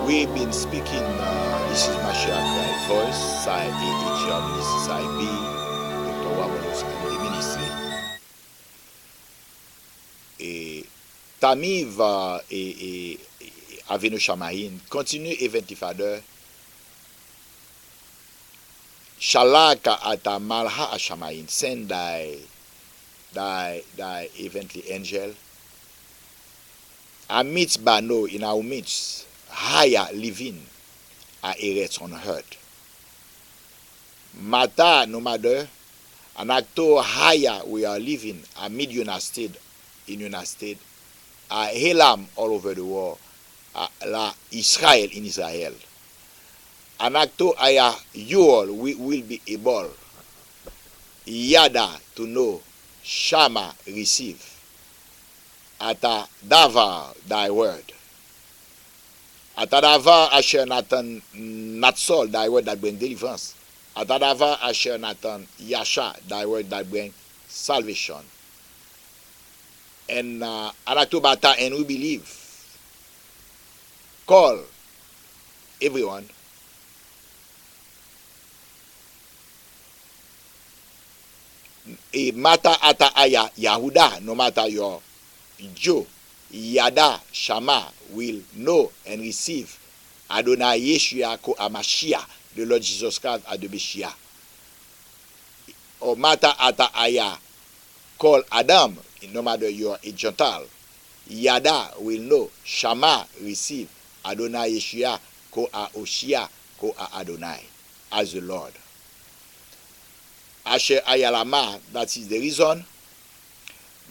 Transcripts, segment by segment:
We've been speaking, this is Mashiach Christ Voice, Sai Germany, Sai B, Dr. Wamonos and the Ministry. Et Tamiv et Aveno Shamahin, continue Eventifadeur, Shalaka ata Malha Ashamahin, send thy evently angel, amidst Bano in our midst, higher living a eretz on earth. Mata no matter an actor higher we are living amid United States in United States, a Helam all over the world, la Israel in Israel. An actor higher you all we will be able Yada to know, Shama receive, ata davar thy word. Atadava asher Nathan Natsol, thy word that bring deliverance. Atadava asher Nathan Yasha, thy word that bring salvation. And Anatobata, and we believe. Call everyone. E mata ata aya Yahuda, no matter your Jew. Yada Shama will know and receive Adonai Yeshua ko Amashia, the Lord Jesus Christ at the Messiah. Or Mata Ata Aya call Adam, no matter you are a Gentile. Yada will know, Shama receive Adonai Yeshua ko a Oshia ko a Adonai as the Lord. Asher Ayalama, that is the reason.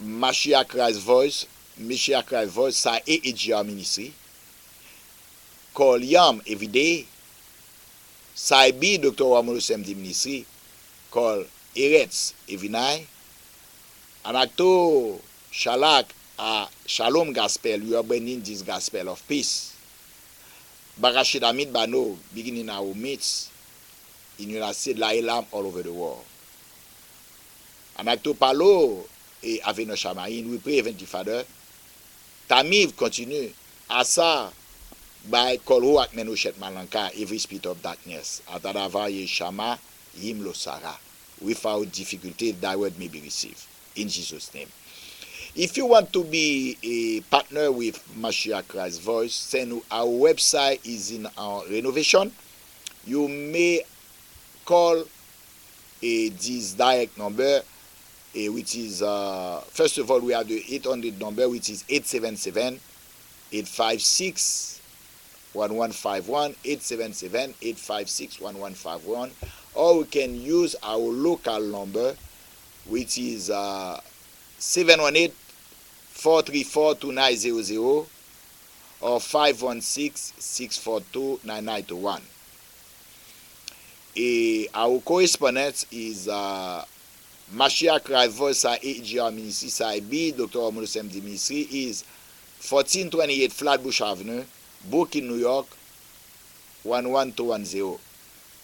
Mashiach Christ's voice. Mashiach Christ's voice, sa EHR ministry. Call Yam every day. Sa be Dr. Wamonos MD ministry. Call Eretz every night. And acto Shalak a Shalom Gospel, we are bringing this gospel of peace. Barashid Amit Bano, beginning our meets in United States, La Elam all over the world. And acto Palo et Aveno Shamahin, we pray Heavenly Father. Tamiv continue. Asa by Kolho ak Menoshet Malanka, every spirit of darkness. Atadava Yeshama Yim Lo Sarah. Without difficulty, thy word may be received. In Jesus' name. If you want to be a partner with Mashiach Christ's Voice, then our website is in our renovation. You may call this direct number, which is, first of all, we have the 800 number, which is 877-856-1151, 877-856-1151, or we can use our local number, which is 718-434-2900 or 516-642-9921. Our correspondence is Mashiach Christ Voice EGR Ministry, Side B, Dr. Wamonos MD Ministry, is 1428 Flatbush Avenue, Brooklyn, New York, 11210.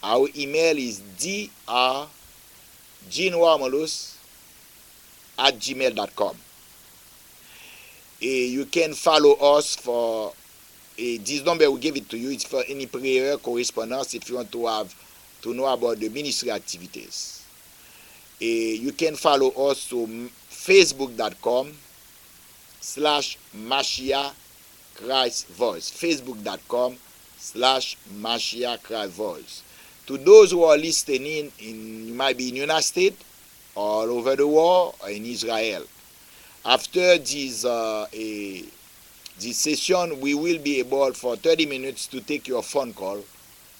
Our email is drjeanwamonos@gmail.com. You can follow us for this number, we give it to you. It's for any prayer correspondence if you want to know about the ministry activities. You can follow us to facebook.com/Mashiach Christ Voice. facebook.com/Mashiach Christ Voice. To those who are listening, you might be in the United States, all over the world, or in Israel. After this session, we will be able for 30 minutes to take your phone call,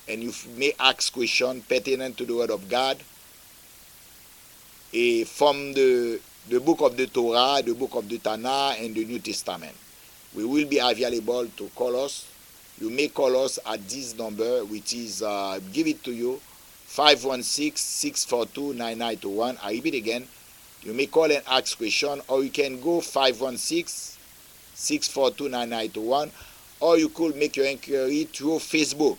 and you may ask questions pertinent to the Word of God, from the book of the Torah, the book of the Tanakh, and the New Testament. We will be available to call us. You may call us at this number, which is, give it to you, 516-642-9921. I repeat again, you may call and ask question, or you can go 516-642-9921, or you could make your inquiry through Facebook.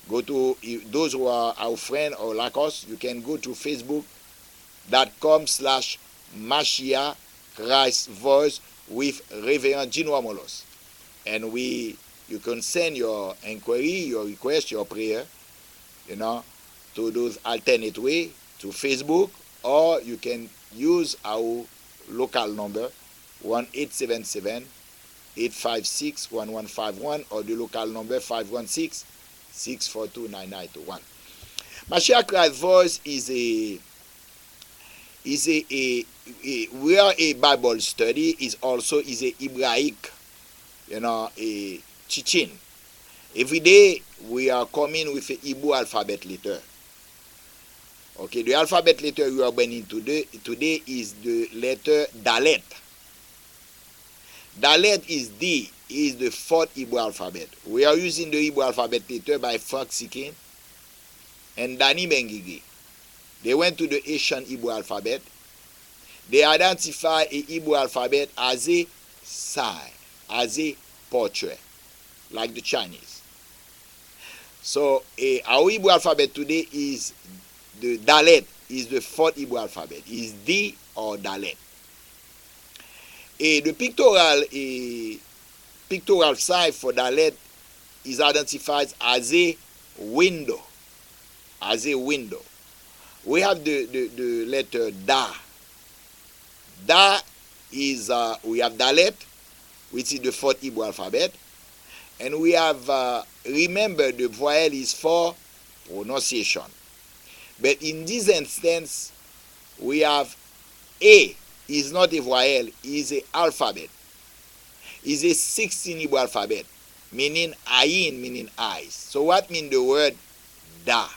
Go to, those who are our friend or like us, you can go to facebook.com/Mashiach Christ Voice with Reverend Jean Wamonos. And we you can send your inquiry, your request, your prayer, to those alternate way, to Facebook, or you can use our local number 1-877-856-1151 or the local number 516-642-9921. Mashiach Christ Voice is we are a Bible study, is also is a Hebraic, a teaching. Every day we are coming with a Hebrew alphabet letter. Okay, the alphabet letter we are bringing today is the letter Dalet. Dalet is the fourth Hebrew alphabet. We are using the Hebrew alphabet letter by Frank Sikin and Danny Bengigi. They went to the Asian Hebrew alphabet. They identify a Hebrew alphabet as a sign, as a portrait, like the Chinese. So our Hebrew alphabet today is the Dalet, is the fourth Hebrew alphabet, is D or Dalet. The pictorial sign for Dalet is identified as a window. As a window. We have the letter Da. Da is, we have Dalet, which is the fourth Hebrew alphabet. And we have, remember, the voyelle is for pronunciation. But in this instance, we have A is not a voyelle, is an alphabet. Is a 16 Hebrew alphabet, meaning ayin, meaning eyes. So what means the word Da?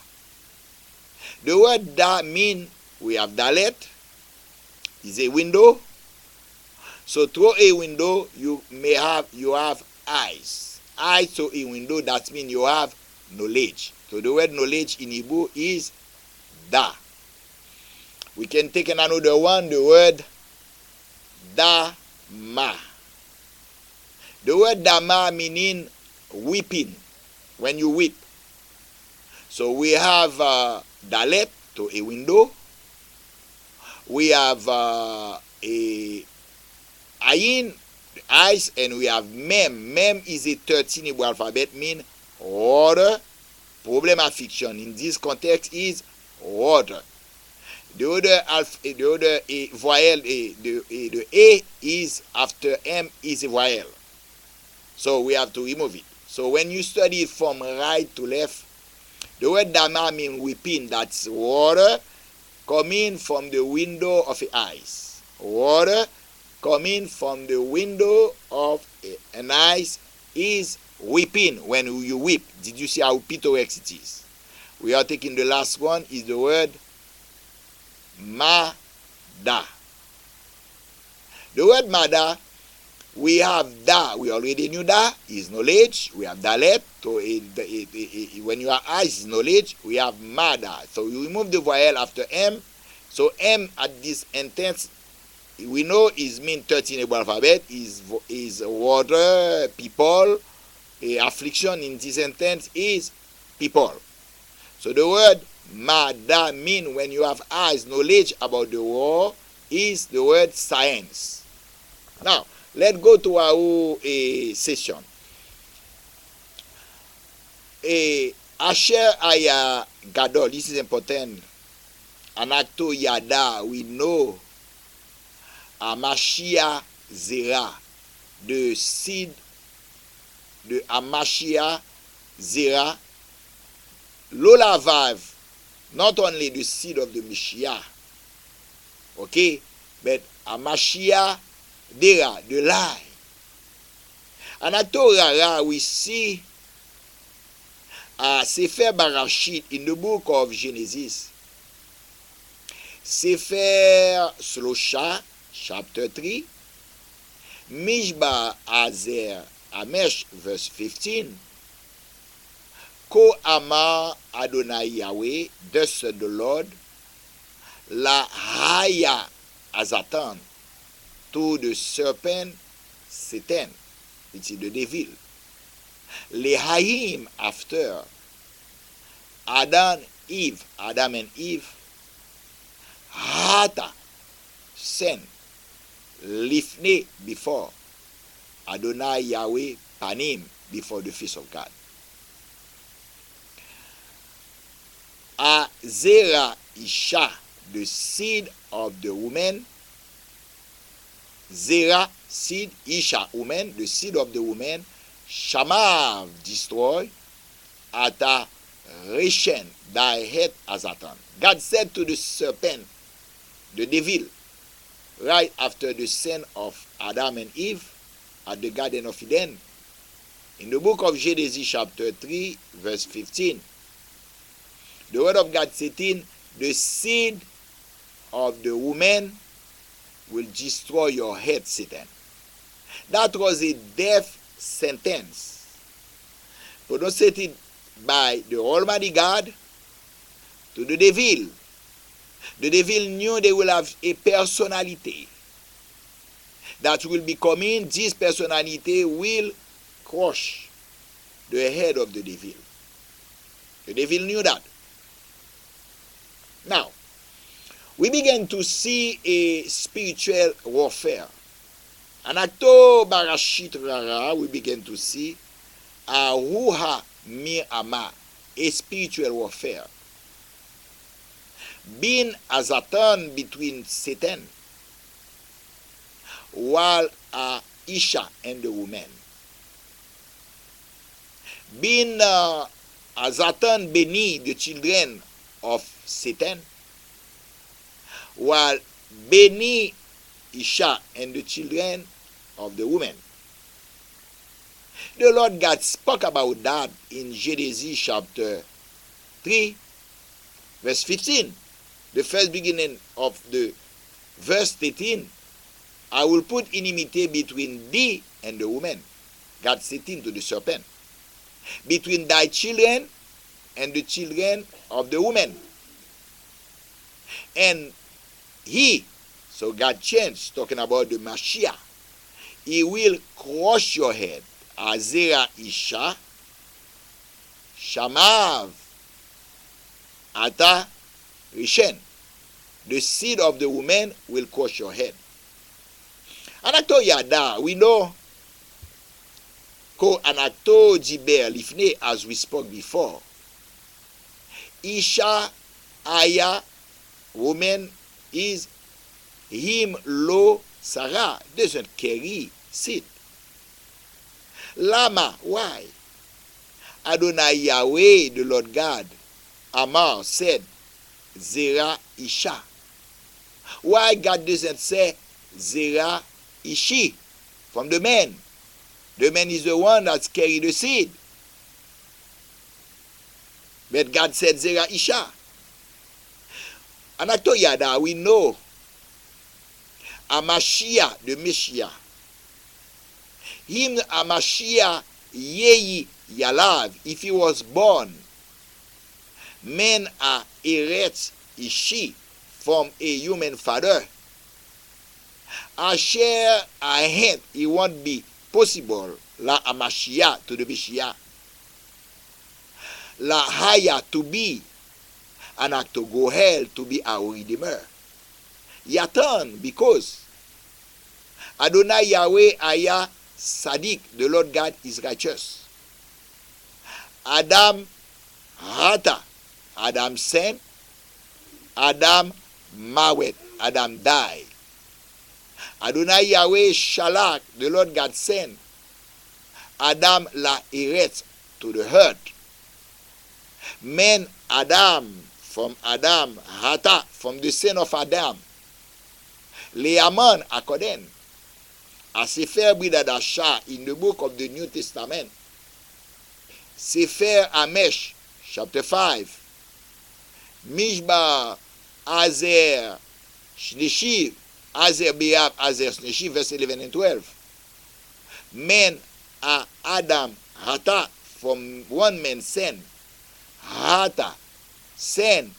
The word Da mean we have Dalet, is a window. So through a window you have eyes. Eyes through a window, that means you have knowledge. So the word knowledge in Hebrew is Da. We can take another one, the word Dama. The word Dama meaning weeping, when you weep. So we have Dalet to a window. We have a Ayin, eyes, and we have Mem. Mem is a 13 Hebrew alphabet, mean water. Problem affliction in this context is water. The other voyelle, the A is after M is a voyelle. So we have to remove it. So when you study it from right to left, the word Dama means weeping, that's water coming from the window of the eyes. Water coming from the window of an eyes is weeping when you weep. Did you see how picturesque it is? We are taking the last one, is the word Mada. The word Mada, we have Da. We already knew Da is knowledge. We have Dalet. So when you have eyes is knowledge. We have Mada. So you remove the voyelle after M. So M at this instance, we know is mean 13 Hebrew alphabet, is water, people. Affliction in this sentence is people. So the word Mada mean when you have eyes, knowledge about the war, is the word science. Now, let's go to our session. Asher Aya Gadol, this is important. Anakto Yada, we know Amashia Zera, the seed de Amashia Zera, Lola Vav, not only the seed of the Messiah, okay, but Amashia Dera, the lie. And at Torah, we see Sefer Barashit in the book of Genesis. Sefer Slosha, chapter 3. Mishba Azer Amesh, verse 15. Ko Ama Adonai Yahweh, thus said the Lord, La Haya Azatan, to the serpent Satan, which is the devil. Le Hayim, after Adam and Eve, Hata, sin, Lifne, before Adonai Yahweh Panim, before the face of God. Azera Isha, the seed of the woman. Zerah, seed, Isha, woman, the seed of the woman. Shamav, destroy. Ata, Reshen, thy head, Azatan. God said to the serpent, the devil, right after the sin of Adam and Eve at the Garden of Eden, in the book of Genesis chapter 3, verse 15, the word of God said, the seed of the woman will destroy your head, Satan. That was a death sentence pronounced by the Almighty God to the devil. The devil knew they will have a personality that will be coming. This personality will crush the head of the devil. The devil knew that. Now, we begin to see a spiritual warfare. And Anakto Barashit Rara, we begin to see a Ruha Mirama, a spiritual warfare. Being as a turn between Satan, while Isha and the woman. Being as a turn Beni, the children of Satan, while Beni Isha and the children of the woman. The Lord God spoke about that in Genesis chapter 3, verse 15. The first beginning of the verse 13. I will put enmity between thee and the woman. God said to the serpent. Between thy children and the children of the woman. And he, so God changed, talking about the Mashiach. He will crush your head. Azera Isha, Shamav, Ata, Rishen. The seed of the woman will crush your head. Anakto Yada, we know Ko Anakto Jiber Lifne, as we spoke before. Isha, Aya, woman is him lo Sarah, doesn't carry seed. Lama, why? Adonai Yahweh, the Lord God, Amar said, Zera Isha. Why God doesn't say Zera Ishi from the man? The man is the one that's carried the seed. But God said Zera Isha. And I told you that we know Amashia, the Messiah. Him Amashia Yehi Yalav, if he was born, men are eret Ishi, from a human father. Asher ahet, it won't be possible. La Amashia to the Messiah. La Haya to be, and to go hell to be our Redeemer. Yatan, because Adonai Yahweh Aya Sadiq, the Lord God is righteous. Adam Hata, Adam sinned. Adam Mawet, Adam died. Adonai Yahweh Shalak, the Lord God sent. Adam la eret to the hurt. Men Adam, from Adam, Hata, from the sin of Adam. Leaman Akoden. A Sefer Bridadasha in the book of the New Testament. Sefer Amesh, chapter 5. Mishba Azer Shneshi, Azer Beab, Azer Shneshi, verse 11 and 12. Men are Adam, Hata, from one man sin. Hata, sin,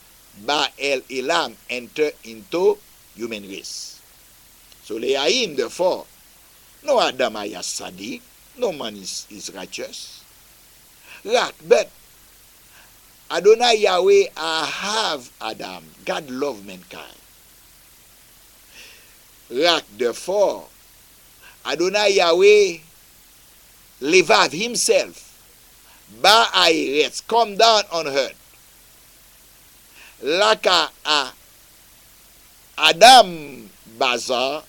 Ba El Elam, enter into human race. So Leahim, therefore, no Adam Aya Sadiq, no man is righteous. Right, but Adonai Yahweh have Adam. God love mankind. Right, therefore, Adonai Yahweh Levav himself, ba Eretz, come down on earth. Laka a Adam Bazar,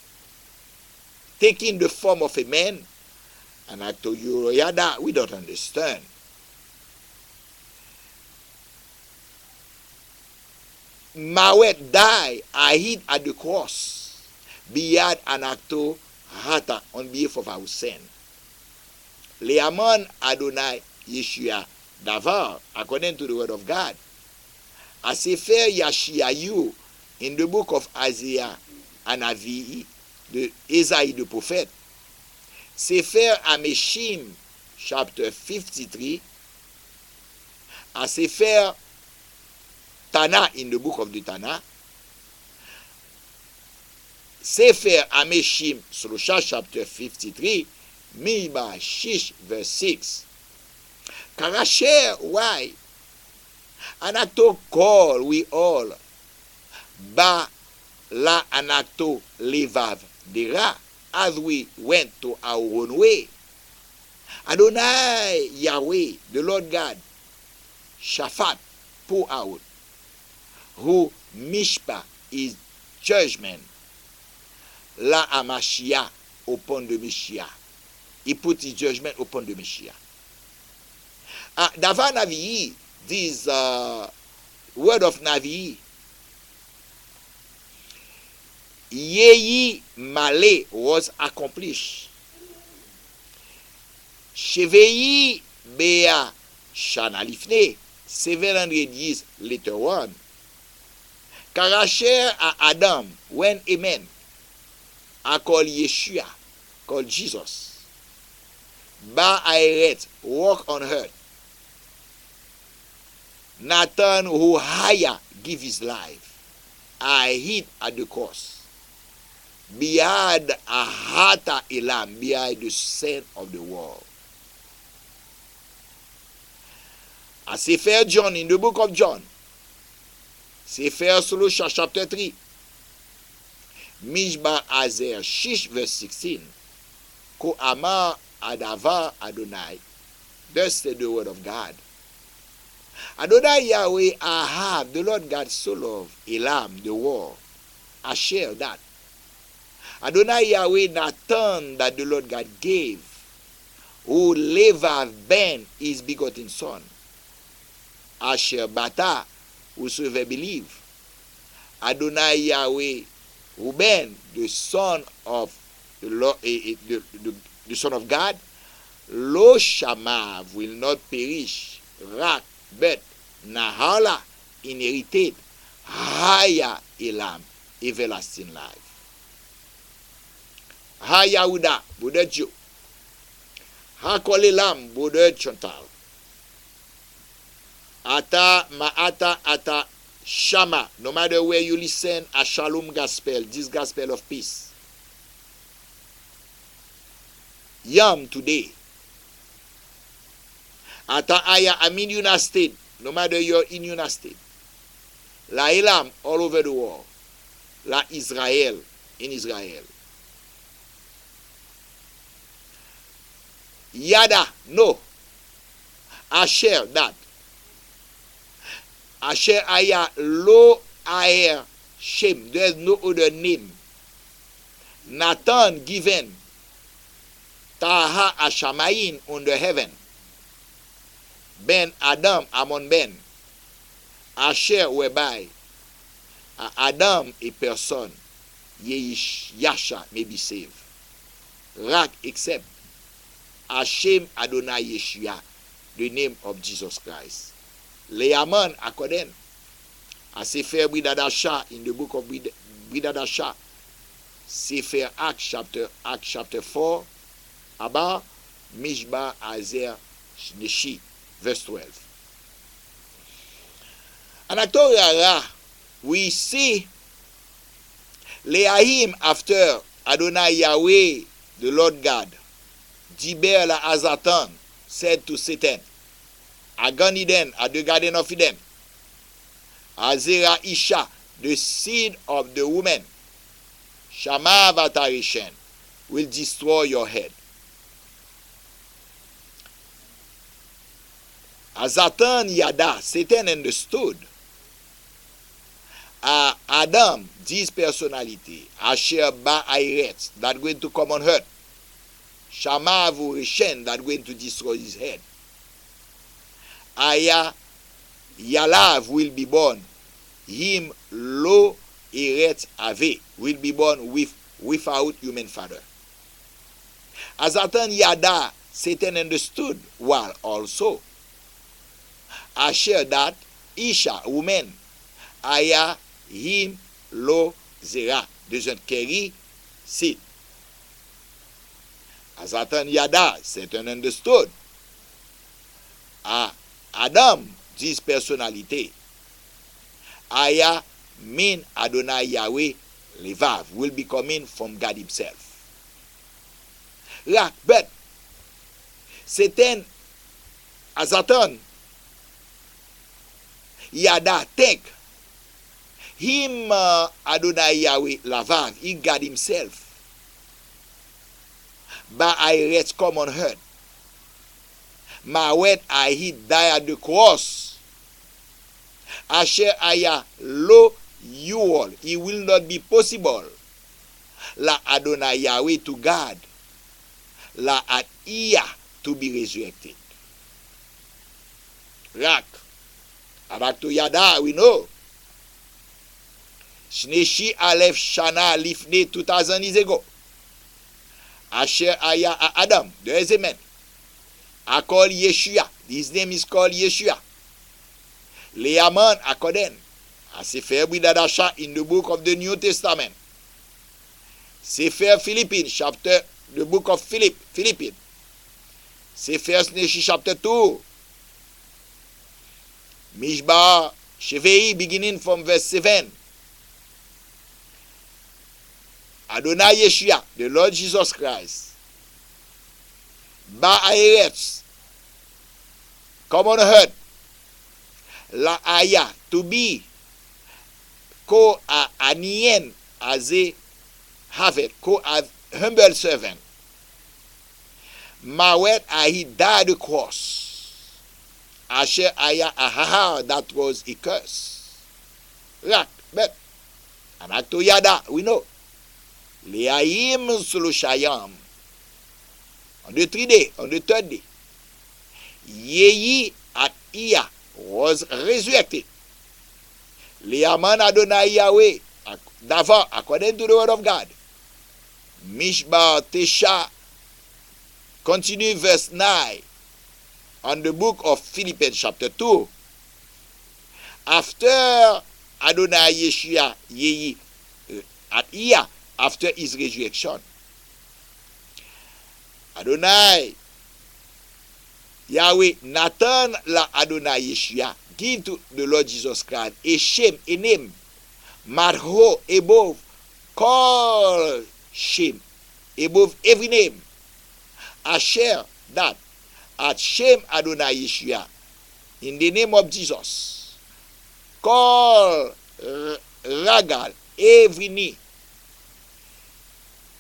taking the form of a man, and I told you, Yada, we don't understand. Mawet died, I hid at the cross, biyad anakto hata, on behalf of our sin. Leaman Adonai Yeshua Davar, according to the word of God. A Sefer Yashiyahu, in the book of Isaiah and Avi, de Esaïe the prophet. Sefer Ameshim, chapter 53. A Sefer Tana, in the book of the Tana. Sefer Ameshim, Shlosha, chapter 53. Miba Shish, verse 6. Karasher, why? Anakto call we all. Ba la anakto levav dera, as we went to our own way. Adonai Yahweh, the Lord God, Shaphat, pour out. Who mishpa is judgment. La Amashia, upon the Messiah. He put his judgment upon the Messiah. Davar Navi, this word of Navi, Yehi Male was accomplished. Shevei Bea Shana Lifne, 700 years later on. Karasher a Adam, when a man, a called Yeshua, called Jesus. Ba Eretz, walk on earth. Nathan who higher give his life. I hid at the cross. Behind a hata elam, behind the sin of the world. A Sefer John, in the book of John. Sefer Shlosha, chapter 3. Mishba Azer Shish, verse 16. Ko Amar Adavar Adonai. Thus said the word of God. Adonai Yahweh Ahab, the Lord God so loved Elam, the world. Asher, that. Adonai Yahweh Nathan, that the Lord God gave, who Levav ben his begotten son. Asher Bata, whosoever believe. Adonai Yahweh, who ben the son of the Lord, the Son of God. Lo Shamav will not perish. Rak, but Nahala, inherited. Haya Elam, everlasting life. Ha Yahuda, Boudet Joe. Ha Kolelam, Boudet Chantal. Ata Ma'ata Ata Shama, no matter where you listen, a Shalom gospel, this gospel of peace. Yam today. Ata Aya, I'm in United States, no matter you're in United States. La Elam, all over the world. La Israel, in Israel. Yada, no. Asher, that. Asher Aya, Lo Aher Shem, there's no other name. Nathan given. Taha Ashamayin under heaven. Ben Adam among men. Asher whereby Adam a person. Yasha may be saved. Rak except Hashem Adonai Yeshua, the name of Jesus Christ. Leaman according a Sefer Bridadasha, in the book of Bridadasha. Sefer Acts chapter 4. Abba Mishba Azer Neshi, verse 12. And at Torah, we see Leahim after Adonai Yahweh, the Lord God. Diber la Azatan said to Satan, Agan Eden, at the Garden of Eden, Azera Isha, the seed of the woman, Shama Vatarishen, will destroy your head. Azatan Yada, Satan understood. Adam, this personality, Asher Ba Airetz, that going to come on earth. Shama Avureshen, that going to destroy his head. Aya Yalav will be born. Him Lo Eretz Ave will be born without human father. Azatan Yada, Satan understood well also. Asher that Isha, woman, Aya him lo zera, doesn't carry seed. Azatan Yada, Satan understood. Adam, this personality, Aya mean Adonai Yahweh Levav, will be coming from God himself. Right, but Satan, Azatan Yada, think him Adonai Yahweh Lavav, he God himself. Ba Airetz come on earth. Mawet he die at the cross. Asher Aya lo yuol, it will not be possible. La Adonai Yahweh to God. La at Iya to be resurrected. Rak. Back to Yada, we know. Shneshi Aleph Shana Lifne 2000 years ago. Asher Aya Adam, there is a man. I call Yeshua. His name is called Yeshua. Leaman Akoden. A Sefer Bridadasha in the book of the New Testament. Sefer Philippines, chapter, the book of Philippines. Sefer Shneshi chapter 2. Mishba Shevei, beginning from verse 7. Adonai Yeshua, the Lord Jesus Christ. Ba Airetz, come on earth. La Aya, to be. Ko a anien as a have it, ko a humble servant. Mawet he died the cross. Asher Aya Ahaha, that was a curse. Right, but Anakto Yada, we know. Leaim Sulushayam. On the 3 day, on the 3rd day, Yehi at Iya was resurrected. Leaman Adonai Yahweh, Dava, according to the word of God. Mishba Tesha, continue verse 9. On the book of Philippians chapter 2, after Adonai Yeshua Yehi at Iya, after his resurrection, Adonai Yahweh Nathan la Adonai Yeshua give to the Lord Jesus Christ a shame, a name, Marho, above, call shame, above every name, Asher, that at shame Adonai Yeshua, in the name of Jesus, call Ragal, every knee,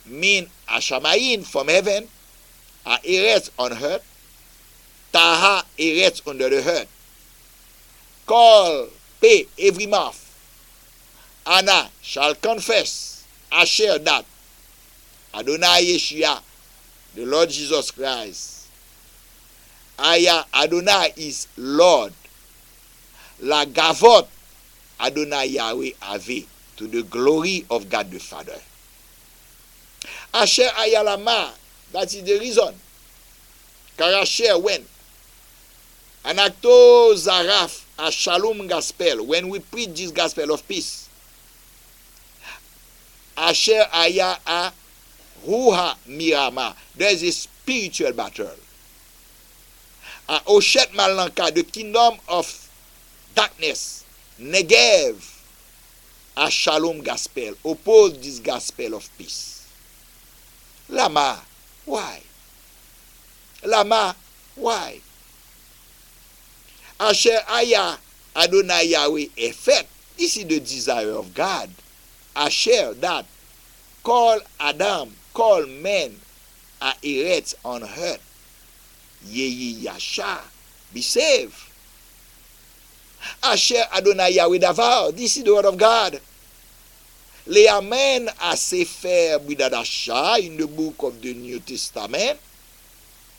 mean Ashamayin from heaven, Eretz on earth, Taha Eretz under the earth, call, pay every mouth, Anna shall confess, Asher that, Adonai Yeshua, the Lord Jesus Christ, Aya Adonai is Lord. La Gavot Adonai Yahweh Ave, to the glory of God the Father. Asher Aya Lama, that is the reason. Asher when Anakto Zaraf a Shalom Gospel, when we preach this gospel of peace. Asher Aya a Ruha Mirama, there is a spiritual battle. Oshet Malanka, the kingdom of darkness, Negev, a Shalom Gospel, oppose this gospel of peace. Lama, why? Lama, why? Asher Aya Adonai Yahweh effect. This is the desire of God. Asher that call Adam, call men a Eretz on earth. Yehi Yasha, be saved. Asher Adonai Yahweh Davar. This is the word of God. Le Amen à Sefer Bridadasha in the book of the New Testament.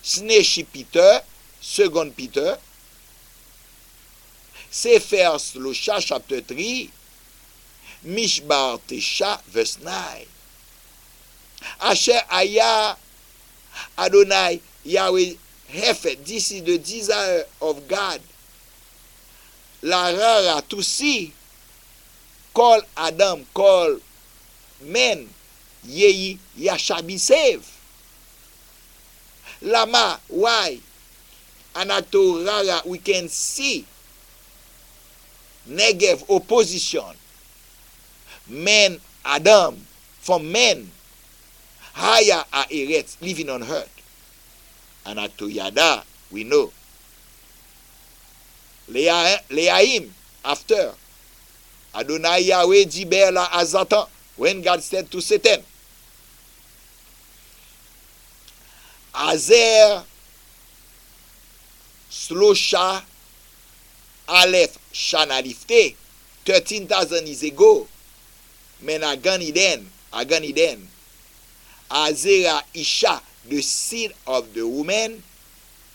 Sneshi Peter, 2 Peter. Sefer Slosha chapter 3. Mishbar Tesha verse 9. Asher Aya Adonai Yahweh Hefet. This is the desire of God. La rara to see. Call Adam, call men. Yehi Yasha be saved. Lama, why? Anato rara, we can see. Negev, opposition. Men, Adam, from men. Haya are Eretz, living on earth. Anato Yada, we know. Leahim, after. Adonai Yahweh diber la Azatan, when God said to Satan, Azer Slosha Aleph Shana Lifte, 13,000 years ago, men Agan Eden, Azera Isha, the seed of the woman,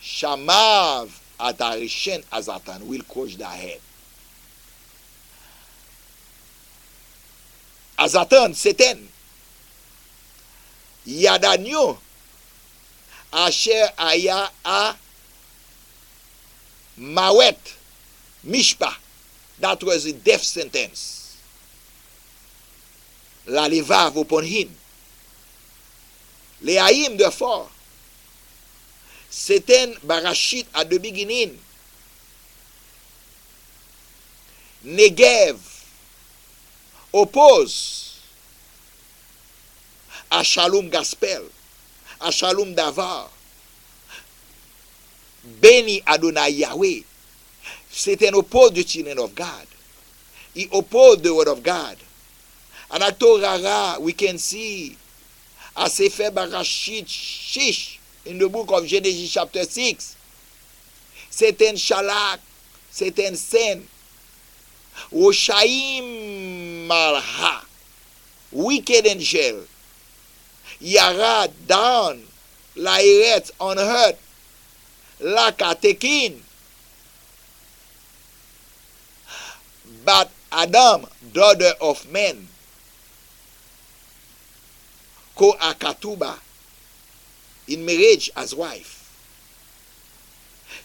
Shamav Atarishen Azatan, will crush their head. Azatan, Satan, Yadanyo, Asher Aya A Mawet, Mishpa, that was a death sentence. La levav upon him. Leahim, therefore, Satan Barashit at the beginning, Negev, oppose à Shalom Gaspel, à Shalom Davar, béni Adonai Yahweh. Satan oppose the children of God. He opposed the word of God. And at Torah, we can see as Sefer Barashit Shish in the book of Genesis chapter 6. Satan Shalak, Satan sent Oshaim Malha, wicked angel, Yara down, La Eretz on earth, La Katekin. But Adam, daughter of men, Ko Akatuba, in marriage as wife.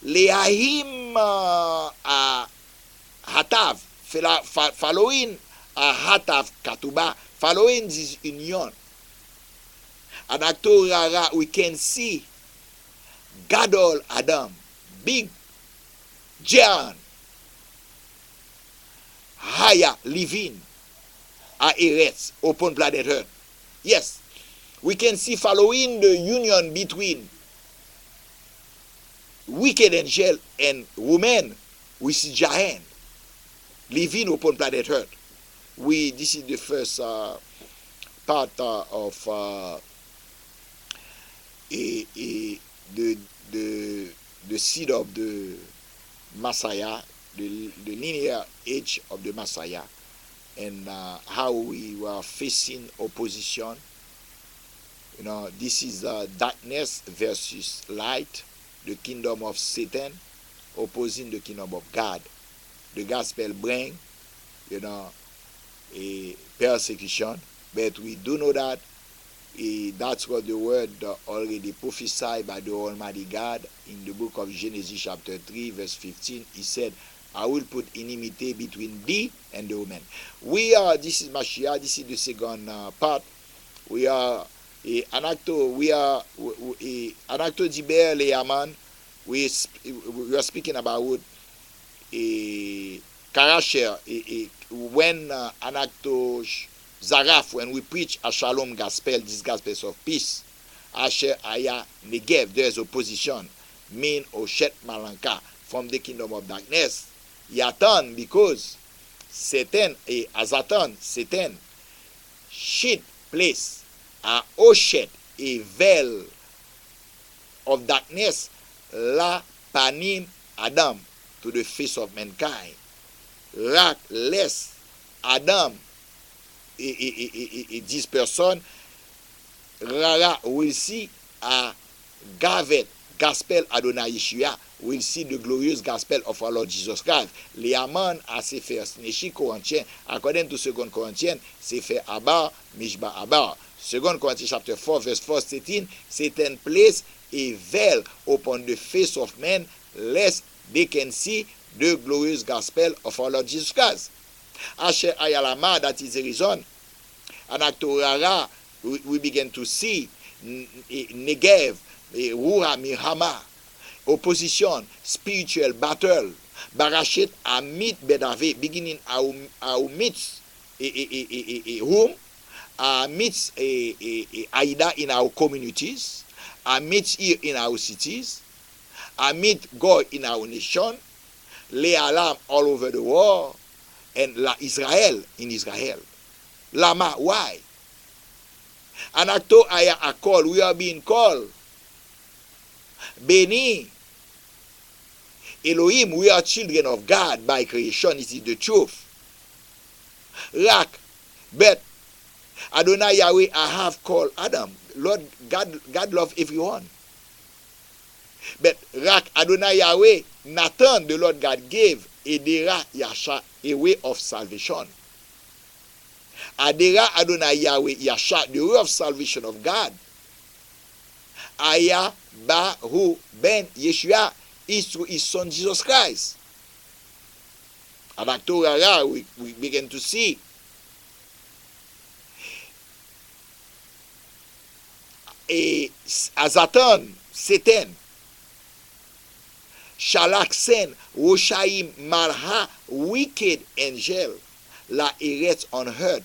Leahim Hatav, following a Hatav Katuba, following this union. And at Torah, we can see Gadol Adam, big giant, higher living, a Eretz, open planet Earth. Yes, we can see following the union between wicked angel and woman, we see giant living upon planet Earth. This is the first part of the seed of the Messiah, the linear age of the Messiah, and how we were facing opposition. You know, this is darkness versus light, the kingdom of Satan opposing the kingdom of God. The gospel bring, you know, a persecution, but we do know that that's what the word already prophesied by the Almighty God in the book of Genesis chapter 3 verse 15. He said, I will put enmity between thee and the woman. This is Mashiach, this is the second part. We are Anacto Diber Leaman. We are speaking about Karasher, when Anacto Zaraf, when we preach a Shalom Gospel, this gospel of peace, Asher Aya Negev, there is opposition, Min Oshet Malanka, from the kingdom of darkness. Yatan, because Satan, Azatan, Satan, shit place, a Oshet, a veil of darkness, La Panim Adam, to the face of mankind. laisse Adam et 10 personnes, Rara will see a gavet gospel Adonai Yeshua, will see the glorious gospel of our Lord Jesus Christ. Les amans à Sefer Neshi Corinthiens, according to 2 Corinthians, Sefer Abba, Mishba Abba. 2 Corinthians chapter 4, verse 4, Satan place a veil upon the face of men, lest they can see the glorious gospel of our Lord Jesus Christ. Asher Ayalama, that is the reason. And at Torah, we begin to see Negev, Rura Mirhama, opposition, spiritual battle, Barachet Amit Bedave, beginning our midst, whom amidst Aida in our communities, amidst here in our cities, amidst God in our nation, Les Alam all over the world, and La Israel in Israel. Lama, why? And acto aya a call, we are being called. Beni, Elohim, we are children of God by creation, it is the truth. Rak, but Adonai Yahweh, I have called Adam. Lord, God love everyone. But Rak, Adonai Yahweh, Nathan, the Lord God gave Edera Yasha, a way of salvation. Adera Adonai Yahweh Yasha, the way of salvation of God. Aya Bahu Ben Yeshua is through his son Jesus Christ. And at Torah, we begin to see Azatan, Satan, Shalaksen, Roshaim, Malha, wicked angel, la Eretz on earth,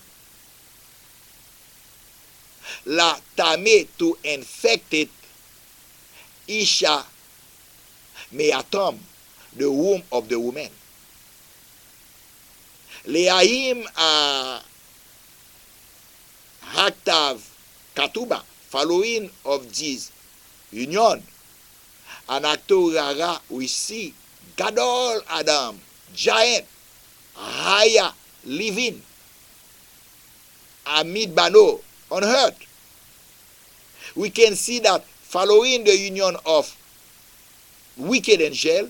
la Tame to infected Isha Meatom, the womb of the woman. Leahim Haktav Katuba, following of this union. And Rara, we see Gadol Adam, giant, higher living, Amid Bano on earth. We can see that following the union of wicked angel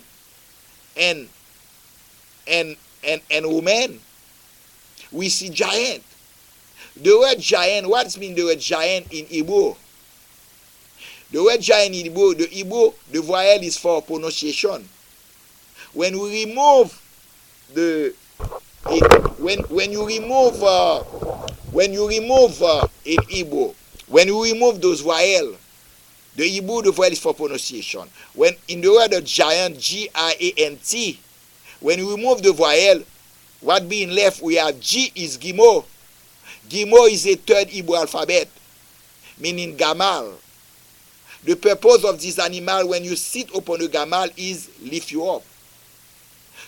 and woman, we see giant. The word giant, what means the word giant in Igbo? The word giant in Igbo, the voyelle is for pronunciation. When we remove when you remove in Igbo, when you remove those voyelles, the Igbo, the voyelle is for pronunciation. When in the word of giant, Giant, when you remove the voyelle, what being left, we have G is Gimo. Gimo is a third Igbo alphabet, meaning Gamal. The purpose of this animal, when you sit upon the Gamal, is lift you up.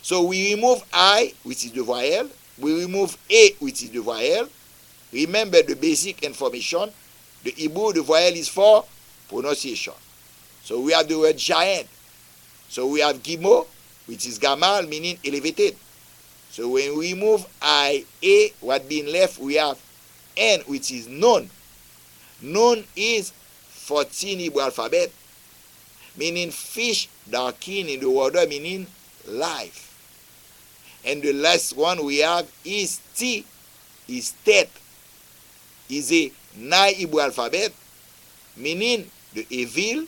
So we remove I, which is the voyelle. We remove A, which is the voyelle. Remember the basic information. The Igbo, the voyelle is for pronunciation. So we have the word giant. So we have Gimo, which is Gamal, meaning elevated. So when we remove I, A, what being left, we have N, which is Nun. Nun is 14 Hebrew alphabet, meaning fish, darkin in the water, meaning life. And the last one we have is T, is Tet, is a 9 Hebrew alphabet, meaning the evil,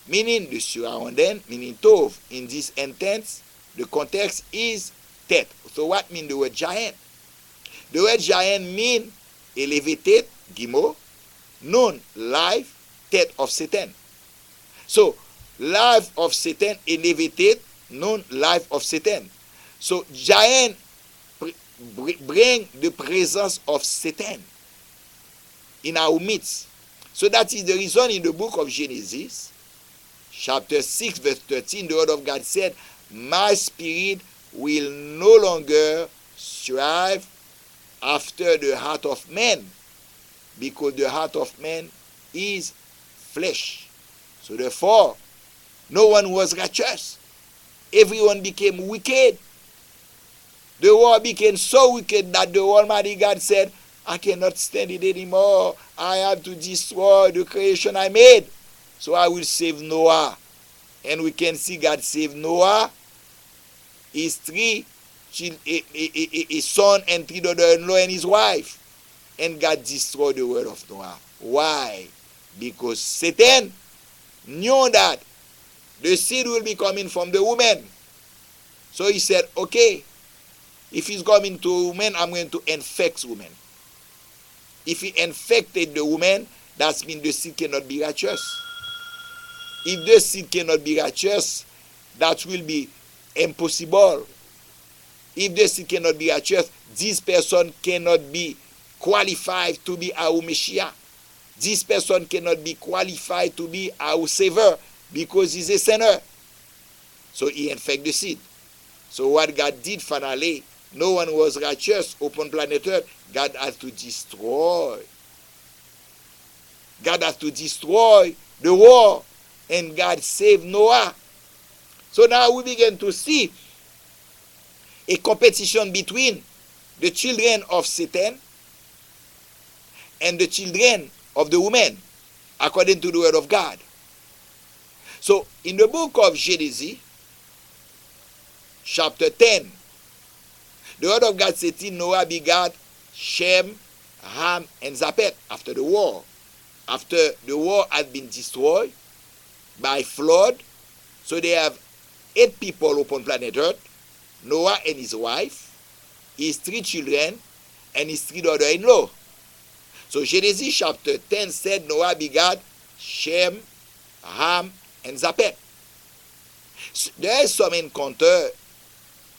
meaning the surrounding, meaning Tov. In this instance, the context is Tet. So what means the word giant? The word giant means elevated, Gimo, Nun, life, Tet of Satan. So, life of Satan, elevated, Nun, life of Satan. So, giant bring the presence of Satan in our midst. So that is the reason in the book of Genesis, chapter 6, verse 13, the word of God said, my spirit will no longer strive after the heart of man, because the heart of man is flesh. So therefore, no one was righteous. Everyone became wicked. The war became so wicked that the Almighty God said, I cannot stand it anymore. I have to destroy the creation I made. So I will save Noah. And we can see God save Noah, his three his son and three daughter-in-law and his wife. And God destroyed the world of Noah. Why? Because Satan knew that the seed will be coming from the woman. So he said, okay, if he's coming to a woman, I'm going to infect women. If he infected the woman, that means the seed cannot be righteous. If the seed cannot be righteous, that will be impossible. If the seed cannot be righteous, this person cannot be qualified to be our Messiah. This person cannot be qualified to be our Savior because he's a sinner. So he infected the seed. So what God did finally, no one was righteous upon planet Earth. God has to destroy. God has to destroy the war. And God saved Noah. So now we begin to see a competition between the children of Satan and the children of the woman, according to the word of God. So in the book of Genesis, chapter 10, the word of God says Noah begat Shem, Ham, and Japheth after the war. After the war had been destroyed by flood, so they have 8 people upon planet Earth, Noah and his wife, his 3 children, and his 3 daughter-in-law. So Genesis chapter 10 said Noah begat Shem, Ham, and Japheth. So there is some encounter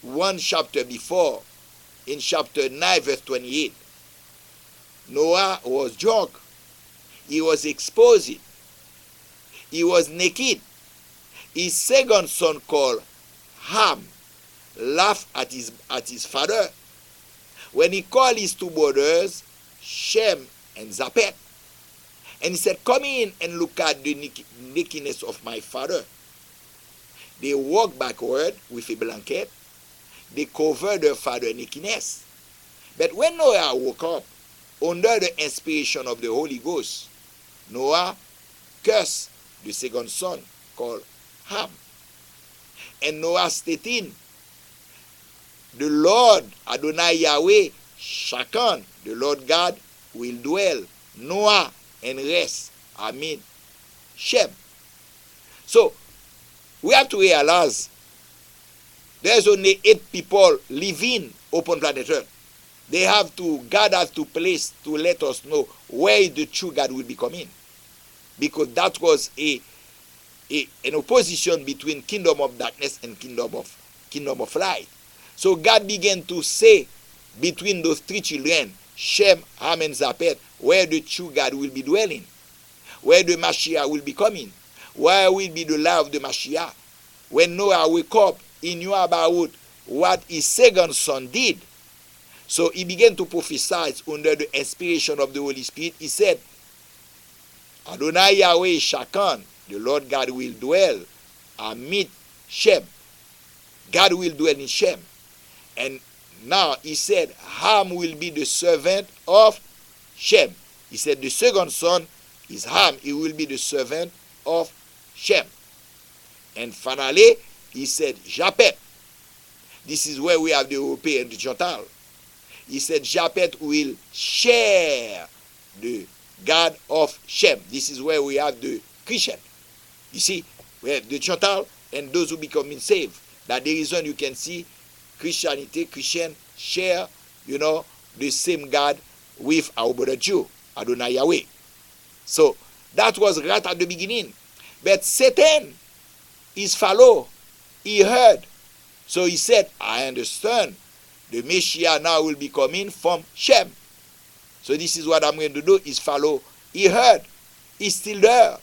one chapter before, in chapter 9 verse 28. Noah was drunk. He was exposed. He was naked. His second son called Ham laughed at his father when he called his 2 brothers Shem and Japheth. And he said, come in and look at the nakedness of my father. They walked backward with a blanket. They covered their father's nakedness. But when Noah woke up, under the inspiration of the Holy Ghost, Noah cursed the second son called Ham. And Noah stated, the Lord Adonai Yahweh Shakan, the Lord God will dwell, Noah and rest, Amen, Shem. So we have to realize there's only 8 people living upon planet Earth. God has to place to let us know where the true God will be coming. Because that was an opposition between kingdom of darkness and kingdom of light. So God began to say between those 3 children, Shem, Ham, and Japheth, where the true God will be dwelling, where the Mashiach will be coming, where will be the life of the Mashiach. When Noah woke up, he knew about what his second son did. So he began to prophesy under the inspiration of the Holy Spirit. He said, Adonai Yahweh Shakan, the Lord God will dwell amid Shem. God will dwell in Shem. And now he said, Ham will be the servant of Shem. He said the second son is Ham. He will be the servant of Shem. And finally, he said Japheth. This is where we have the European and the Gentile. He said Japheth will share the God of Shem. This is where we have the Christian. You see, where the Gentile and those who become saved. That's the reason you can see Christian share, the same God with our brother Jew, Adonai Yahweh. So that was right at the beginning. But Satan, his fellow, he heard. So he said, I understand. The Messiah now will be coming from Shem. So this is what I'm going to do. His fellow, he heard. He's still there.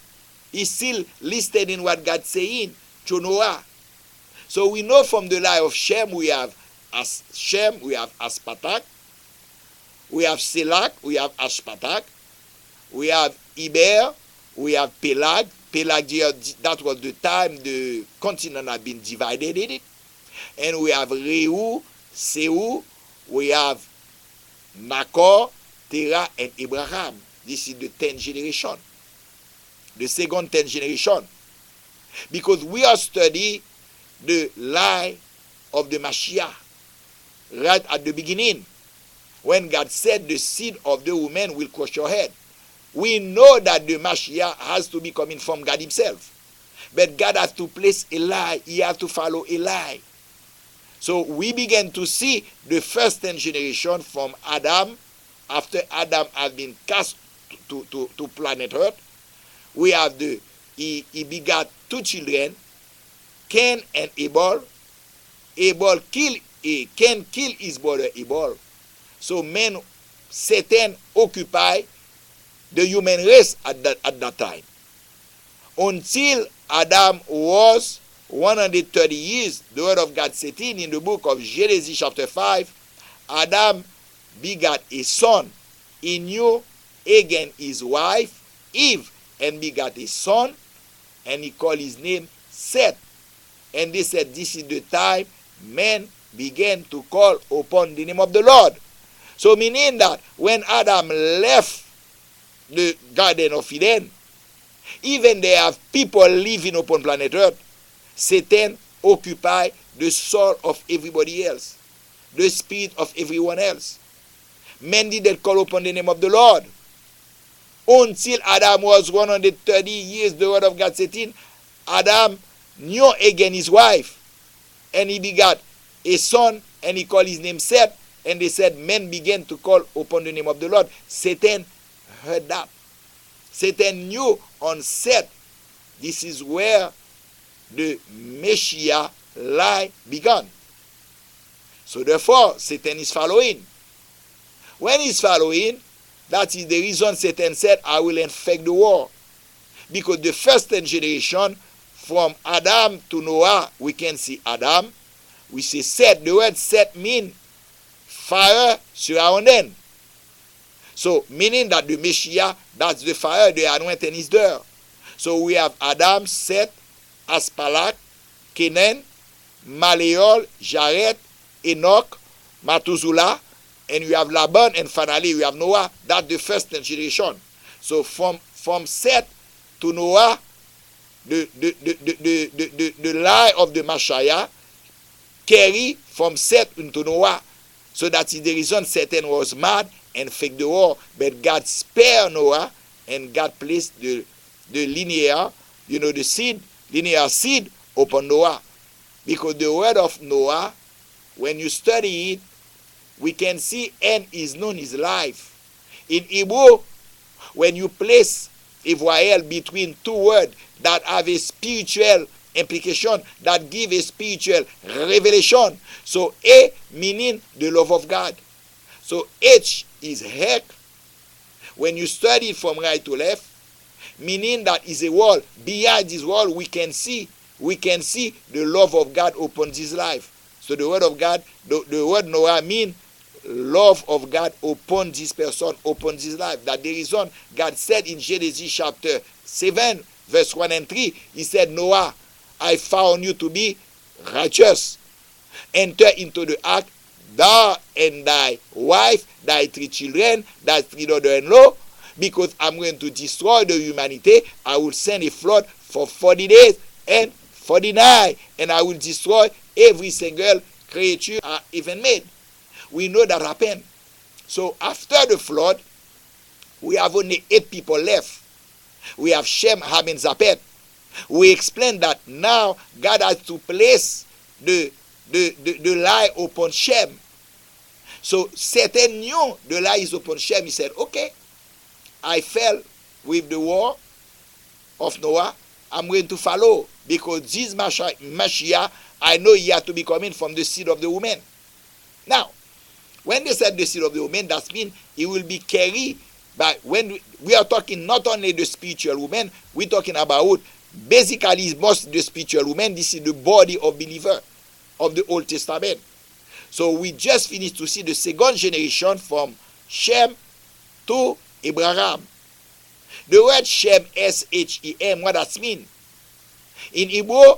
He's still listed in what God's saying to Noah. So we know from the life of Shem, we have Aspatak, we have Selak, we have Ashpatak, we have Eber, we have Pelag. Pelag, that was the time the continent had been divided in it. And we have Reu, c'est où we have Nahor, Terah, and Abraham. This is the 10th generation. The second 10th generation. Because we are studying the lie of the Mashiach right at the beginning. When God said the seed of the woman will crush your head. We know that the Mashiach has to be coming from God himself. But God has to place a lie. He has to follow a lie. So we begin to see the first 10 generation from Adam. After Adam has been cast to planet Earth, we have he begat 2 children, Cain and Abel. Cain killed his brother Abel. So Satan occupied the human race at that time. Until Adam was 130 years, the word of God said in the book of Genesis chapter 5, Adam begat a son. He knew again his wife, Eve, and begat a son, and he called his name Seth. And they said, this is the time men began to call upon the name of the Lord. So meaning that when Adam left the Garden of Eden, even there are people living upon planet Earth, Satan occupied the soul of everybody else, the spirit of everyone else. Men didn't call upon the name of the Lord. Until Adam was 130 years, the word of God said in, Adam knew again his wife, and he begat a son, and he called his name Seth. And they said men began to call upon the name of the Lord. Satan heard that. Satan knew on Seth. This is where the Messiah lie began. So therefore, Satan is following. When he's following, that is the reason Satan said, I will infect the world. Because the first 10 generation, from Adam to Noah, we can see Adam. We see Seth. The word Seth means fire surrounding. So, meaning that the Messiah, that's the fire, the anointing is there. So we have Adam, Seth, Aspalak, Kenan, Maleol, Jared, Enoch, Methuselah, and we have Laban, and finally we have Noah. That's the first generation. So from Seth to Noah, the lie of the Messiah carry from Seth into Noah. So that is the reason Satan was mad and faked the war. But God spared Noah, and God placed the linear, the linear seed upon Noah. Because the word of Noah, when you study it, we can see N is known as life. In Hebrew, when you place Israel between two words that have a spiritual implication, that give a spiritual revelation. So A meaning the love of God. So H is heck. When you study it from right to left, meaning that is a wall. Behind this wall we can see the love of God upon this life. So the word of God, the word Noah means love of God upon this person, upon this life. That the reason God said in Genesis chapter 7, verse 1 and 3, he said, Noah, I found you to be righteous. Enter into the ark, thou and thy wife, thy 3 children, thy 3 daughter-in-law, because I'm going to destroy the humanity. I will send a flood for 40 days and 40 nights, and I will destroy every single creature I even made. We know that happened. So after the flood, we have only 8 people left. We have Shem, Ham, and Japheth. We explained that now God has to place the lie upon Shem. So Satan knew the lie is upon Shem. He said, okay, I fell with the war of Noah. I'm going to follow, because this Mashiach, I know he has to be coming from the seed of the woman. Now, when they said the seed of the woman, that means he will be carried by, when we are talking not only the spiritual woman, we're talking about basically most the spiritual woman. This is the body of believer of the Old Testament. So we just finished to see the second generation from Shem to Abraham. The word Shem, S-H-E-M, what does it mean? In Hebrew,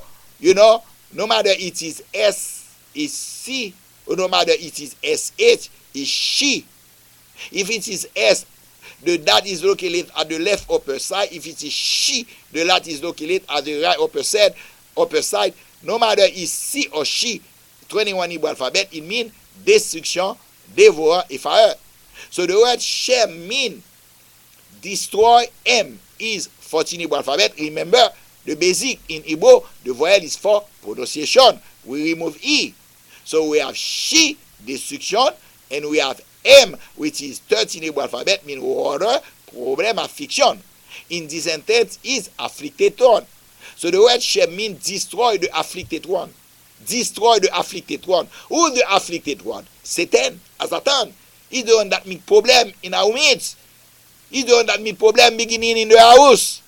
no matter it is S, is C, no matter it is SH, is she. If it is S, the that is located at the left upper side. If it is she, the that is located at the right upper side. No matter is C or she, 21 Hebrew alphabet, it means destruction, devour, et fire. So the word Shem means destroy. M is 14 Hebrew alphabet. Remember, the basic in Hebrew, the vowel is for pronunciation. We remove E. So we have she, destruction, and we have M, which is 13 Hebrew alphabet, means water, problem, affliction. In this sentence is afflicted one. So the word Shem means destroy the afflicted one. Destroy the afflicted one. Who is the afflicted one? Satan. Satan. He's the one that make problem in our midst. He's the one that make problem beginning in the house.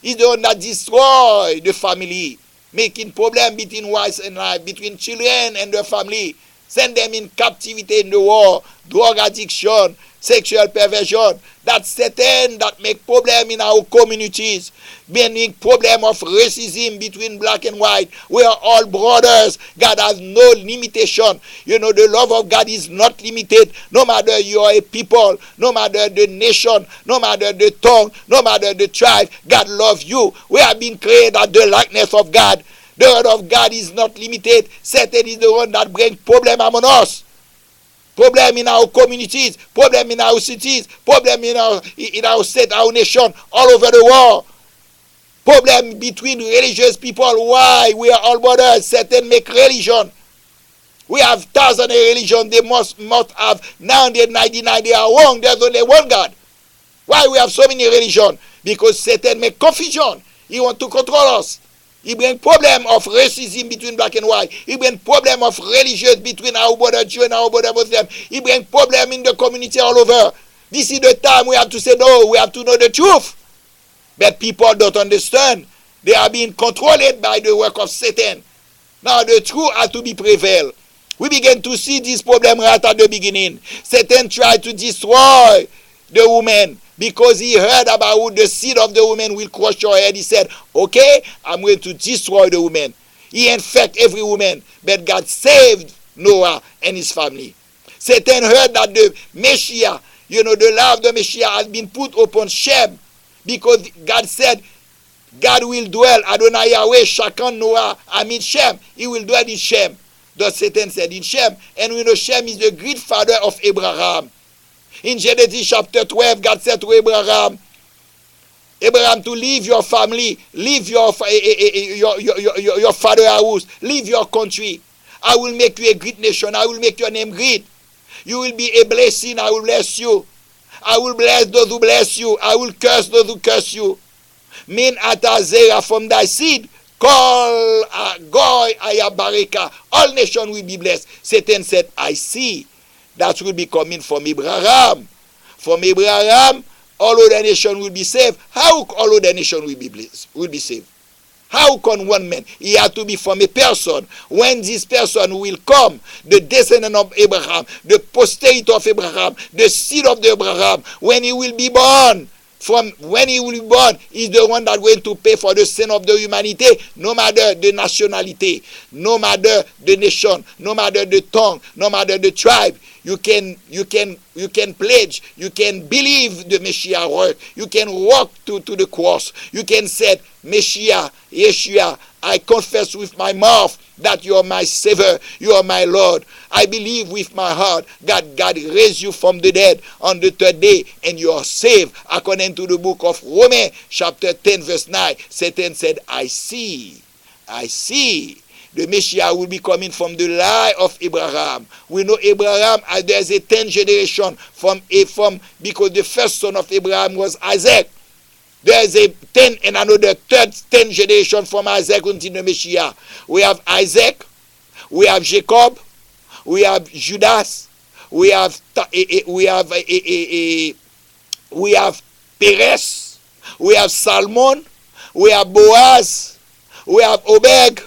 He's the one that destroy the family, making problem between wives and wives, between children and their family. Send them in captivity in the war, drug addiction, sexual perversion. That's Satan that make problem in our communities. Meaning problem of racism between black and white. We are all brothers. God has no limitation. You know, the love of God is not limited. No matter you are a people, no matter the nation, no matter the tongue, no matter the tribe, God loves you. We have been created at the likeness of God. The word of God is not limited. Satan is the one that brings problem among us. Problem in our communities, problem in our cities, problem in our state, our nation, all over the world. Problem between religious people. Why? We are all brothers. Satan make religion. We have thousands of religions. They must have 999. They are wrong. There's only one God. Why we have so many religions? Because Satan make confusion. He want to control us. He bring problem of racism between black and white. He bring problem of religion between our brother Jew and our brother Muslim. He bring problem in the community all over. This is the time we have to say no. We have to know the truth. But people don't understand. They are being controlled by the work of Satan. Now the truth has to be prevailed. We begin to see this problem right at the beginning. Satan tried to destroy the woman because he heard about the seed of the woman will crush your head. He said, okay, I'm going to destroy the woman. He infected every woman, but God saved Noah and his family. Satan heard that the Messiah, the law of the Messiah has been put upon Shem, because God said, God will dwell, Adonai Yahweh, Shakan Noah, Amin Shem. He will dwell in Shem. Thus Satan said in Shem. And we know Shem is the great father of Abraham. In Genesis chapter 12, God said to Abraham, to leave your family, leave your father's house, leave your country. I will make you a great nation. I will make your name great. You will be a blessing. I will bless you. I will bless those who bless you. I will curse those who curse you. Min atazera, from thy seed, call Goy ayabareka. All nations will be blessed. Satan said, I see. That will be coming from Abraham. From Abraham, all other nations will be saved. How all other nations will be saved? How can one man? He had to be from a person. When this person will come, the descendant of Abraham, the posterity of Abraham, the seed of Abraham, when he will be born, he's the one that going to pay for the sin of the humanity, no matter the nationality, no matter the nation, no matter the tongue, no matter the tribe. You can pledge, you can believe the Messiah work, you can walk to the cross, you can say, Messiah, Yeshua, I confess with my mouth that you are my Savior, you are my Lord. I believe with my heart that God raised you from the dead on the third day and you are saved. According to the book of Romans, chapter 10, verse 9, Satan said, I see. The Messiah will be coming from the line of Abraham. We know Abraham, there's a 10 generation because the first son of Abraham was Isaac. There's a 10 and another 10 generation from Isaac until the Messiah. We have Isaac, we have Jacob, we have Judas, we have Perez, we have Salmon, we have Boaz, we have Obed,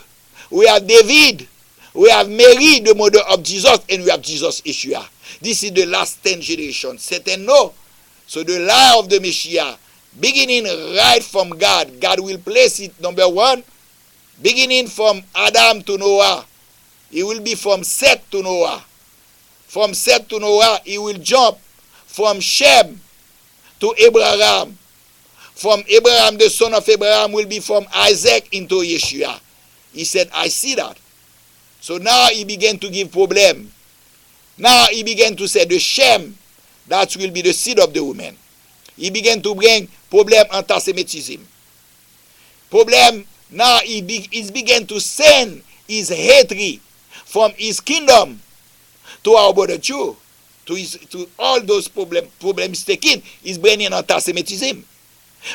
we have David, we have Mary, the mother of Jesus, and we have Jesus Yeshua. This is the last 10 generations. Satan no. So the lie of the Messiah, beginning right from God, God will place it, number one, beginning from Adam to Noah. It will be from Seth to Noah. From Seth to Noah, he will jump from Shem to Abraham. From Abraham, the son of Abraham will be from Isaac into Yeshua. He said, I see that. So now he began to give problem. Now he began to say the Shem, that will be the seed of the woman. He began to bring problem anti-Semitism. Problem, now he began to send his hatred from his kingdom to our brother Jew. To all those problems taken, is bringing anti-Semitism.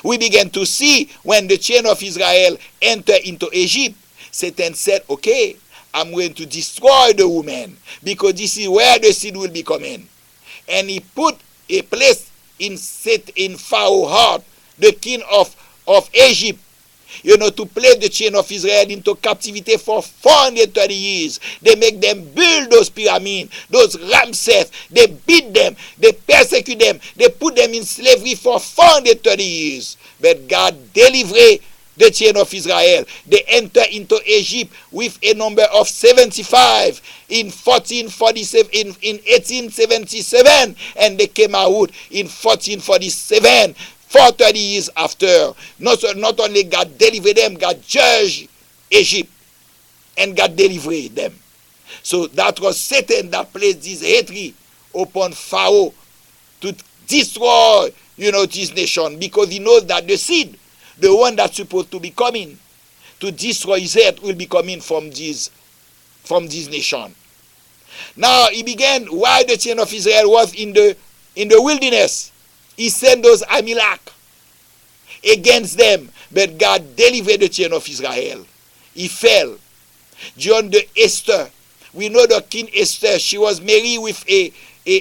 We began to see when the children of Israel entered into Egypt, Satan said, okay, I'm going to destroy the woman because this is where the seed will be coming. And he put a place in Pharaoh's heart, the king of Egypt, to place the children of Israel into captivity for 430 years. They make them build those pyramids, those Ramses. They beat them, they persecute them, they put them in slavery for 430 years. But God delivered the children of Israel. They enter into Egypt with a number of 75 in 1447, in 1877, and they came out in 1447. 430 years after. Not only God delivered them, God judged Egypt and God delivered them. So that was Satan that placed this hatred upon Pharaoh to destroy, this nation, because he knows that the seed, the one that's supposed to be coming to destroy his head, will be coming from this nation. Now he began, while the children of Israel was in the wilderness, he sent those Amalek against them, but God delivered the children of Israel. He fell. During the Esther, we know the King Esther, she was married with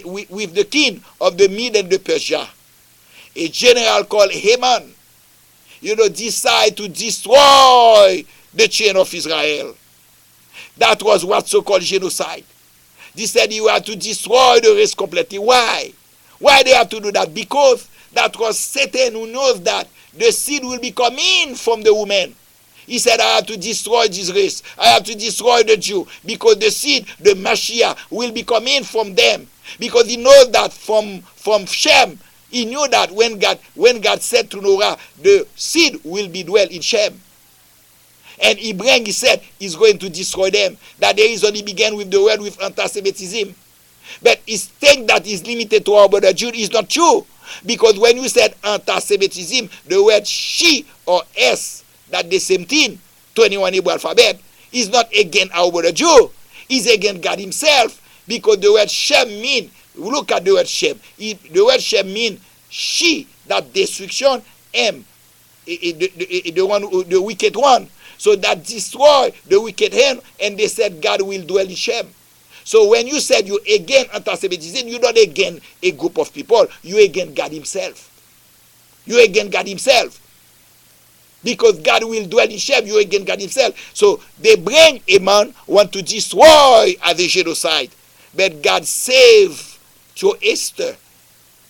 with the king of the Mede and the Persia. A general called Haman, decided to destroy the children of Israel. That was what's so-called genocide. They said you had to destroy the race completely. Why? Why they have to do that? Because that was Satan who knows that the seed will be coming from the woman. He said, I have to destroy this race. I have to destroy the Jew. Because the seed, the Mashiach, will be coming from them. Because he knows that from Shem, he knew that when God said to Noah, the seed will be dwell in Shem. And he said, he's going to destroy them. That there is only began with the word with anti-Semitism. But his thing that is limited to our brother Jude is not true. Because when you said anti-Semitism, the word she or s, that the same thing, 21 Hebrew alphabet, is not against our brother Jew. It's against God himself. Because the word Shem mean, look at the word Shem. The word Shem mean she, that destruction, M, the wicked one. So that destroy the wicked hand, and they said God will dwell in Shem. So when you said you again anti-Semitism, you don't again a group of people, you again God himself. You again God himself. Because God will dwell in Shem, you again God himself. So they bring a man want to destroy as a genocide. But God saved through Esther,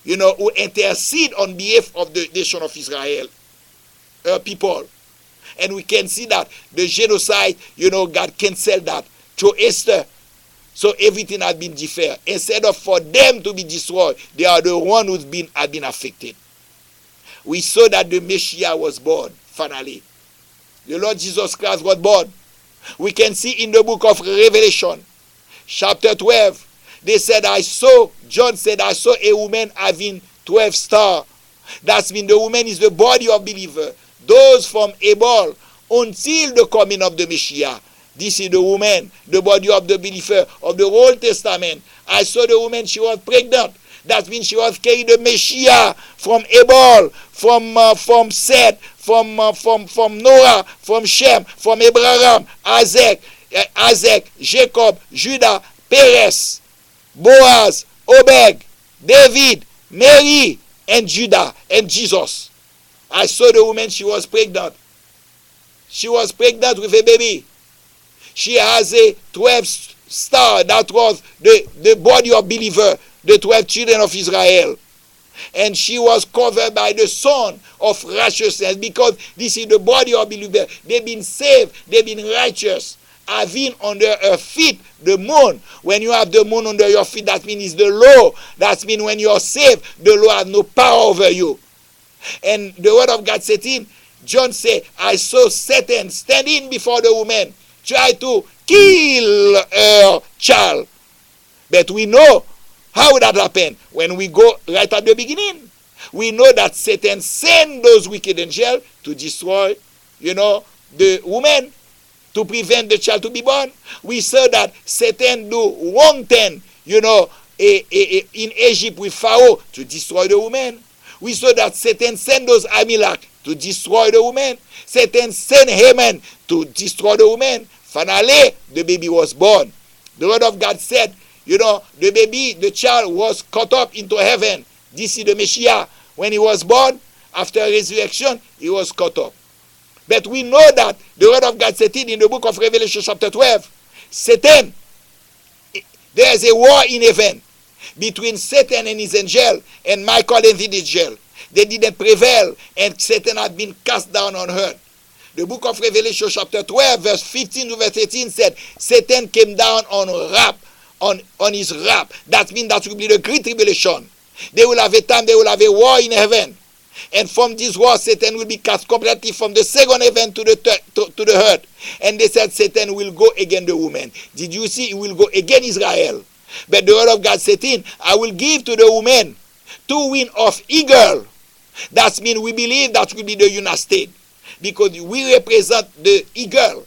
who intercede on behalf of the nation of Israel, her people. And we can see that the genocide, God canceled that through Esther. So everything had been deferred. Instead of for them to be destroyed, they are the one who's been affected. We saw that the Messiah was born, finally. The Lord Jesus Christ was born. We can see in the book of Revelation, chapter 12, John said, I saw a woman having 12 stars. That means the woman is the body of believer. Those from Abel until the coming of the Messiah. This is the woman, the body of the believer of the Old Testament. I saw the woman, she was pregnant. That means she was carrying the Messiah from Abel, from Seth, from Noah, from Shem, from Abraham, Isaac, Jacob, Judah, Perez, Boaz, Obed, David, Mary, and Judah, and Jesus. I saw the woman, she was pregnant. She was pregnant with a baby. She has a 12 star. That was the body of believer, the 12 children of Israel. And she was covered by the Son of righteousness, because this is the body of believer. They've been saved. They've been righteous. having under her feet the moon. When you have the moon under your feet, that means it's the law. That means when you're saved, the law has no power over you. And the word of God said in John said, I saw Satan standing before the woman, try to kill her child. But we know how that happened. When we go right at the beginning, we know that Satan sent those wicked angels to destroy, the woman, to prevent the child to be born. We saw that Satan do wrong thing, in Egypt with Pharaoh to destroy the woman. We saw that Satan sent those Amalek to destroy the woman. Satan sent Haman to destroy the woman. Finally, the baby was born. The word of God said, the child was caught up into heaven. This is the Messiah. When he was born, after resurrection, he was caught up. But we know that the word of God said in the book of Revelation chapter 12, Satan, there is a war in heaven between Satan and his angel and Michael and his angel. They didn't prevail, and Satan had been cast down on earth. The book of Revelation chapter 12 verse 15 to verse 18 said Satan came down on his wrath. That means that will be the great tribulation. They will have a time, they will have a war in heaven. And from this war, Satan will be cast completely from the second heaven to the earth. And they said Satan will go against the woman. Did you see? He will go against Israel. But the word of God said in, I will give to the woman 2 wings of eagle. That means we believe that will be the United States. Because we represent the eagle.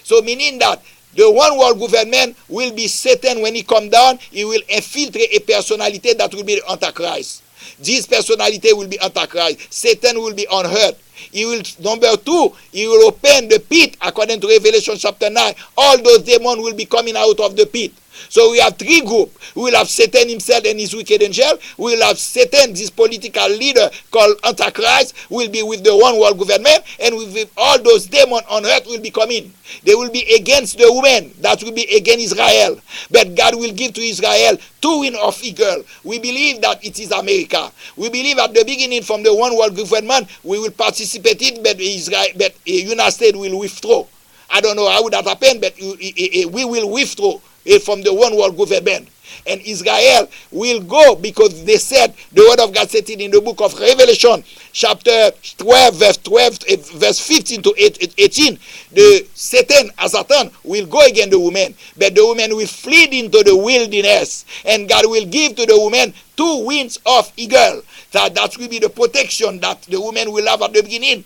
So meaning that the one world government will be Satan. When he come down, he will infiltrate a personality that will be the Antichrist. This personality will be Antichrist. Satan will be on earth. He will, number 2, he will open the pit. According to Revelation chapter 9, all those demons will be coming out of the pit. So we have 3 groups. We will have Satan himself and his wicked angel. We will have Satan, this political leader called Antichrist, will be with the one world government, and with all those demons on earth will be coming. They will be against the woman. That will be against Israel. But God will give to Israel 2 wings of eagle. We believe that it is America. We believe at the beginning from the one world government we will participate in, but the United States will withdraw. I don't know how that happen, but we will withdraw from the one world government. And Israel will go because they said, the word of God said it in the book of Revelation, chapter 12, verse 15 to 18. The Satan will go against the woman, but the woman will flee into the wilderness, and God will give to the woman 2 wings of eagle. That will be the protection that the woman will have at the beginning,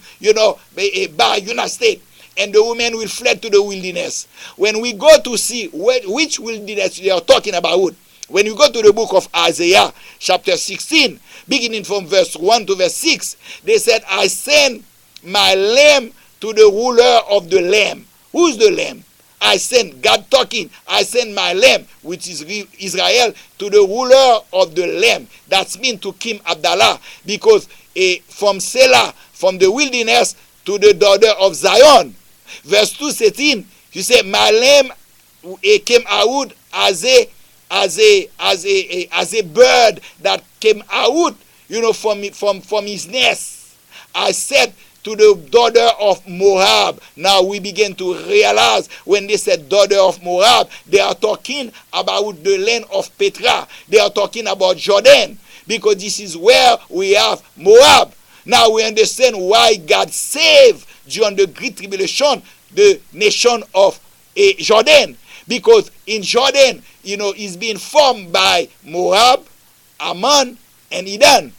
by United States. And the woman will fled to the wilderness. When we go to see which wilderness they are talking about, when you go to the book of Isaiah, chapter 16, beginning from verse 1 to verse 6, they said, I send my lamb to the ruler of the lamb. Who's the lamb? I send, God talking, I send my lamb, which is Israel, to the ruler of the lamb. That's mean to King Abdallah. Because from Selah, from the wilderness to the daughter of Zion. Verse 2 says, you say, my lamb came out as a bird that came out, from his nest. I said to the daughter of Moab. Now we begin to realize when they said daughter of Moab, they are talking about the land of Petra. They are talking about Jordan, because this is where we have Moab. Now we understand why God saved during the Great Tribulation the nation of Jordan. Because in Jordan, is being formed by Moab, Ammon, and Edom.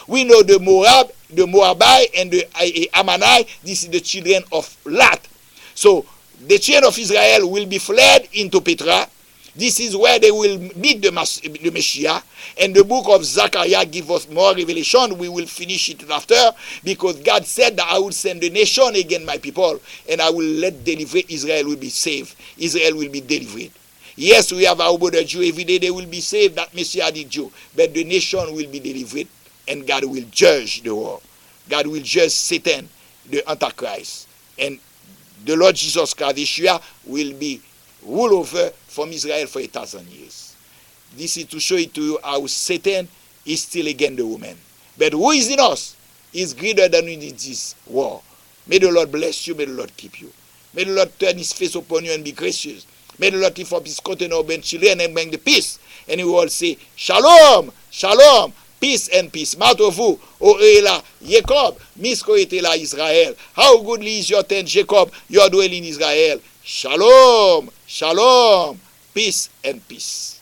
We know the Moabite, and the Ammonite, this is the children of Lot. So the children of Israel will be fled into Petra. This is where they will meet the Messiah. And the book of Zechariah gives us more revelation. We will finish it after, because God said that I will send the nation against my people, and I will deliver Israel will be saved. Israel will be delivered. Yes, we have our brother Jew every day. They will be saved, that Messianic Jew. But the nation will be delivered, and God will judge the world. God will judge Satan, the Antichrist. And the Lord Jesus Christ, Yeshua, will be rule over from Israel for 1,000 years. This is to show it to you how Satan is still against the woman. But who is in us is greater than in this war. May the Lord bless you. May the Lord keep you. May the Lord turn his face upon you and be gracious. May the Lord lift up his countenance upon children and bring the peace. And he will say, Shalom, Shalom, peace and peace. Matovu, Oela, Jacob, Misko etela Israel. How goodly is your tent, Jacob, your dwelling in Israel. Shalom, Shalom, peace and peace.